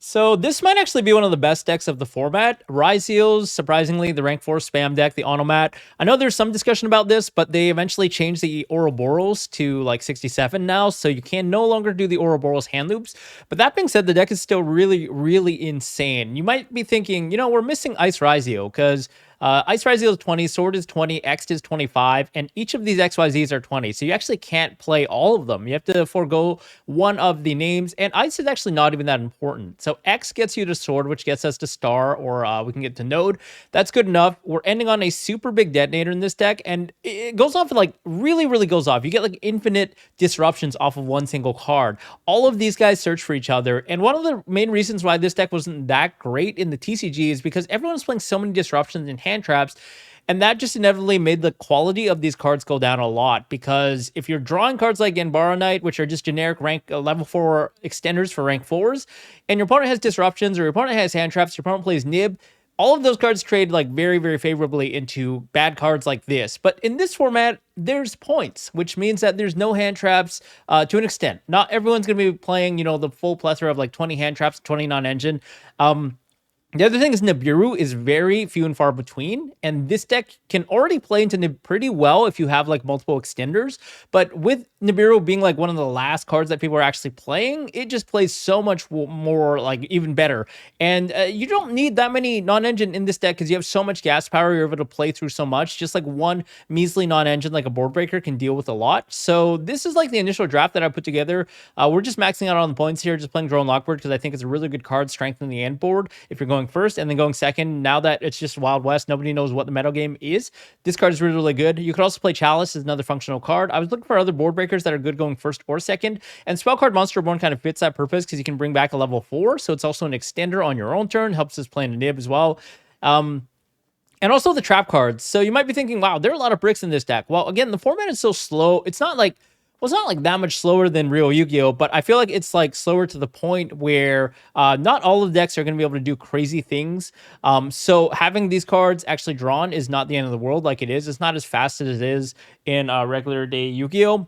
So this might actually be one of the best decks of the format. Ryzeal's, surprisingly, the rank 4 spam deck, the Onomat. I know there's some discussion about this, but they eventually changed the Ouroboros to like 67 now, so you can no longer do the Ouroboros hand loops. But that being said, the deck is still really, really insane. You might be thinking, we're missing Ice Ryzeal because Ice Ryzeal is 20, Sword is 20, X is 25, and each of these XYZs are 20. So you actually can't play all of them. You have to forego one of the names, and Ice is actually not even that important. So X gets you to Sword, which gets us to Star, or we can get to Node. That's good enough. We're ending on a super big detonator in this deck, and it goes off like really, really goes off. You get like infinite disruptions off of one single card. All of these guys search for each other, and one of the main reasons why this deck wasn't that great in the TCG is because everyone's playing so many disruptions and hand traps, and that just inevitably made the quality of these cards go down a lot. Because if you're drawing cards like Ganbara Knight, which are just generic rank level 4 extenders for rank 4s, and your opponent has disruptions or your opponent has hand traps, your opponent plays Nib, all of those cards trade like very, very favorably into bad cards like this. But in this format, there's points, which means that there's no hand traps to an extent. Not everyone's going to be playing, the full plethora of like 20 hand traps, 20 non-engine. The other thing is Nibiru is very few and far between, and this deck can already play into Nib pretty well if you have like multiple extenders. But with Nibiru being like one of the last cards that people are actually playing, it just plays so much more, like even better. And you don't need that many non-engine in this deck because you have so much gas power. You're able to play through so much. Just like one measly non-engine, like a board breaker, can deal with a lot. So this is like the initial draft that I put together. We're just maxing out on the points here, just playing Drone Lockbird because I think it's a really good card, strengthening the end board if you're going first, and then going second. Now that it's just Wild West, nobody knows what the meta game is. This card is really, really good. You could also play Chalice as another functional card. I was looking for other board breakers that are good going first or second, and Spell Card Monster Born kind of fits that purpose because you can bring back a level 4, so it's also an extender on your own turn, helps us play in a Nib as well. And also the trap cards. So you might be thinking, wow, there are a lot of bricks in this deck. Well, again, the format is so slow. It's not like that much slower than real Yu-Gi-Oh, but I feel like it's like slower to the point where not all of the decks are going to be able to do crazy things. So having these cards actually drawn is not the end of the world like it is. It's not as fast as it is in regular day Yu-Gi-Oh.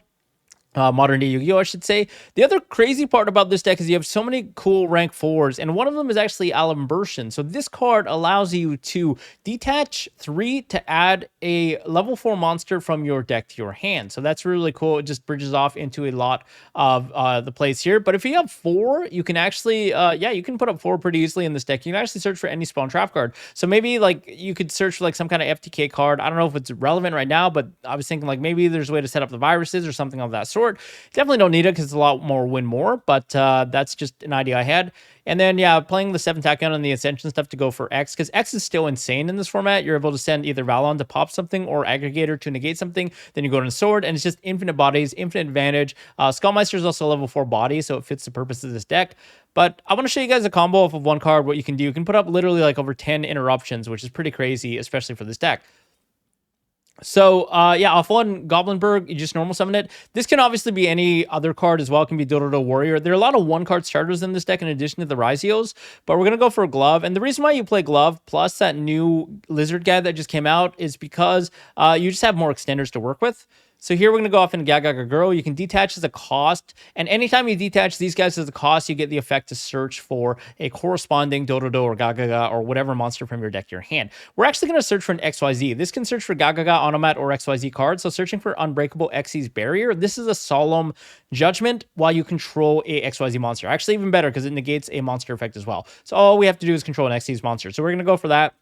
Modern day Yu-Gi-Oh, I should say. The other crazy part about this deck is you have so many cool rank 4s, and one of them is actually Alimbertion. So this card allows you to detach 3 to add a level 4 monster from your deck to your hand. So that's really cool. It just bridges off into a lot of the plays here. But if you have 4, you can actually, you can put up 4 pretty easily in this deck. You can actually search for any spawn trap card. So maybe like you could search for like some kind of FTK card. I don't know if it's relevant right now, but I was thinking like maybe there's a way to set up the viruses or something of that sort. Definitely don't need it because it's a lot more win more, but that's just an idea I had. And then, playing the 7 Tachyon and the Ascension stuff to go for X, because X is still insane in this format. You're able to send either Valon to pop something or Aggregator to negate something. Then you go to the Sword, and it's just infinite bodies, infinite advantage. Skullmeister is also a level 4 body, so it fits the purpose of this deck. But I want to show you guys a combo of one card, what you can do. You can put up literally like over 10 interruptions, which is pretty crazy, especially for this deck. So, off one Goblinberg, you just normal summon it. This can obviously be any other card as well. It can be Dodo Warrior. There are a lot of one-card starters in this deck in addition to the Ryzeals, but we're going to go for a Glove. And the reason why you play Glove plus that new Lizard guy that just came out is because you just have more extenders to work with. So here we're going to go off into Gagaga Girl. You can detach as a cost, and anytime you detach these guys as a cost, you get the effect to search for a corresponding Dododo or Gagaga or whatever monster from your deck to your hand. We're actually going to search for an XYZ. This can search for Gagaga, Onomat, or XYZ cards. So searching for Unbreakable Xyz Barrier. This is a Solemn Judgment while you control a XYZ monster. Actually, even better because it negates a monster effect as well. So all we have to do is control an XYZ monster. So we're going to go for that.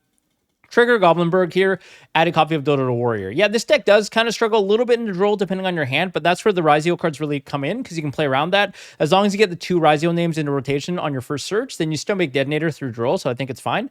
Trigger Goblinberg here, add a copy of Dodo Warrior. Yeah, this deck does kind of struggle a little bit in the draw depending on your hand, but that's where the Ryzeal cards really come in because you can play around that. As long as you get the 2 Ryzeal names into rotation on your first search, then you still make Detonator through draw, so I think it's fine.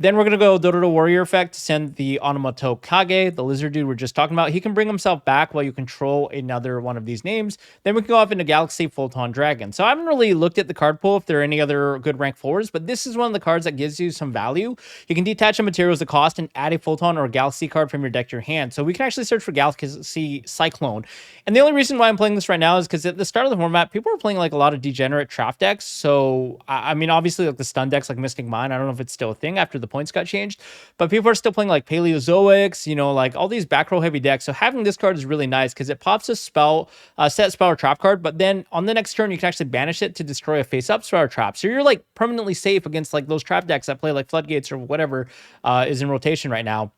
Then we're going to go Dodo Warrior effect to send the Onomato Kage, the lizard dude we're just talking about. He can bring himself back while you control another one of these names. Then we can go off into Galaxy Photon Dragon. So I haven't really looked at the card pool if there are any other good rank 4s, but this is one of the cards that gives you some value. You can detach a material as a cost and add a Photon or a Galaxy card from your deck to your hand. So we can actually search for Galaxy Cyclone. And the only reason why I'm playing this right now is because at the start of the format, people are playing like a lot of degenerate trap decks. So, I mean, obviously like the stun decks like Mystic Mine, I don't know if it's still a thing after the points got changed. But people are still playing like Paleozoics, you know, like all these back row heavy decks. So having this card is really nice because it pops a spell, set spell or trap card, but then on the next turn you can actually banish it to destroy a face up spell or trap. So you're like permanently safe against like those trap decks that play like Floodgates or whatever is in rotation right now.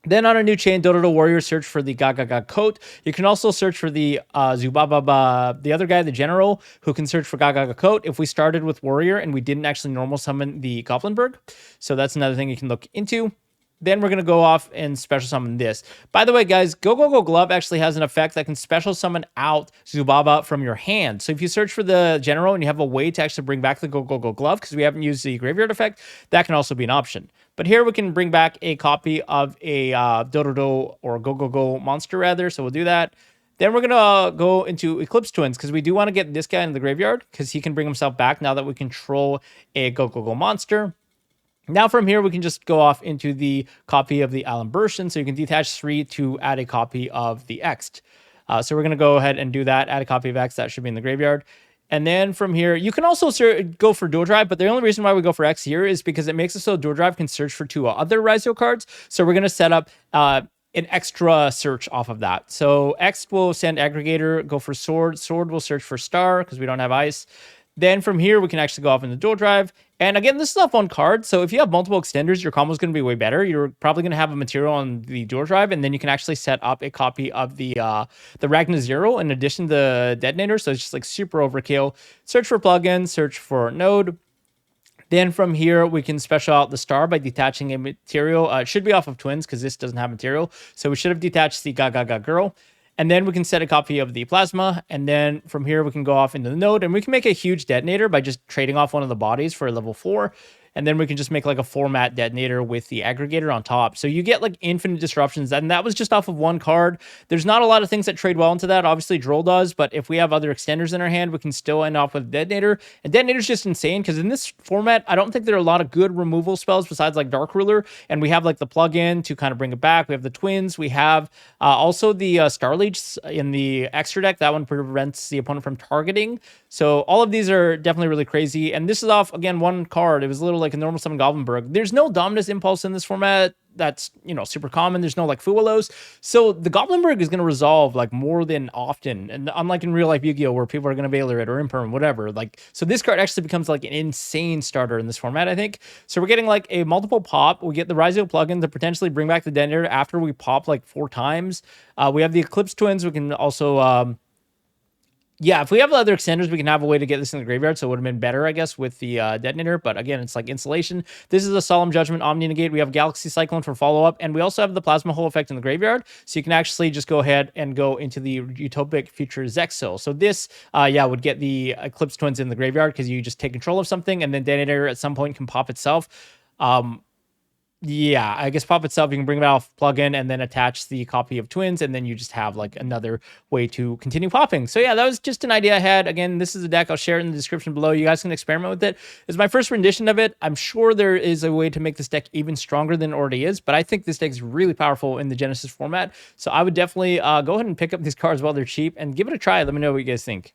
Then on a new chain, Dodo Warrior, search for the Gaga coat. You can also search for the Zubababa, the other guy, the general, who can search for Gaga coat if we started with Warrior and we didn't actually normal summon the Goblinberg. So that's another thing you can look into. Then we're going to go off and special summon this. By the way, guys, Go Glove actually has an effect that can special summon out Zubaba from your hand. So if you search for the general and you have a way to actually bring back the Go Glove, because we haven't used the graveyard effect, that can also be an option. But here we can bring back a copy of a Dodo or Go monster, rather. So we'll do that. Then we're going to go into Eclipse Twins because we do want to get this guy in the graveyard because he can bring himself back now that we control a Go monster. Now from here, we can just go off into the copy of the Alambertian. So you can detach 3 to add a copy of the Ext. So we're going to go ahead and do that. Add a copy of X. That should be in the graveyard. And then from here, you can also go for Dual Drive, but the only reason why we go for X here is because it makes it so Dual Drive can search for 2 other Ryzeal cards. So we're going to set up an extra search off of that. So X will send Aggregator, go for Sword. Sword will search for Star because we don't have Ice. Then from here, we can actually go off into Dual Drive. And again, this is a fun card. So if you have multiple extenders, your combo is going to be way better. You're probably going to have a material on the Dual Drive, and then you can actually set up a copy of the Ragna Zero in addition to the Detonator. So it's just like super overkill. Search for plugins, search for node. Then from here, we can special out the Star by detaching a material. It should be off of Twins because this doesn't have material. So we should have detached the Gaga Girl. And then we can set a copy of the Plasma. And then from here, we can go off into the node. And we can make a huge detonator by just trading off one of the bodies for a level 4. And then we can just make like a format detonator with the aggregator on top. So you get like infinite disruptions. And that was just off of one card. There's not a lot of things that trade well into that. Obviously, Droll does. But if we have other extenders in our hand, we can still end off with detonator. And detonator's just insane because in this format, I don't think there are a lot of good removal spells besides like Dark Ruler. And we have like the plug-in to kind of bring it back. We have the Twins. We have also the Star Leech in the extra deck. That one prevents the opponent from targeting. So all of these are definitely really crazy. And this is off, again, one card. It was literally like a normal summon Goblinberg. There's no Dominus Impulse in this format. That's, you know, super common. There's no like Fuwalos. So the Goblinberg is going to resolve like more than often. And unlike in real life Yu-Gi-Oh! Where people are going to Veiler it or Imperm, whatever. Like, so this card actually becomes like an insane starter in this format, I think. So we're getting like a multiple pop. We get the Ryzeal plugin to potentially bring back the detonator after we pop like 4 times. We have the Eclipse Twins. We can also... yeah, if we have other extenders, we can have a way to get this in the graveyard, so it would have been better, I guess, with the detonator. But again, it's like insulation. This is a Solemn Judgment, Omni Negate. We have Galaxy Cyclone for follow-up, and we also have the Plasma Hole effect in the graveyard, so you can actually just go ahead and go into the Utopic Future Zexil. So this, yeah, would get the Eclipse Twins in the graveyard because you just take control of something, and then detonator at some point can pop itself. Yeah, I guess pop itself, you can bring it off plugin and then attach the copy of Twins, and then you just have like another way to continue popping. So yeah, that was just an idea I had. Again, this is a deck. I'll share it in the description below. You guys can experiment with it. It's my first rendition of it. I'm sure there is a way to make this deck even stronger than it already is, but I think this deck is really powerful in the Genesis format. So I would definitely go ahead and pick up these cards while they're cheap and give it a try. Let me know what you guys think.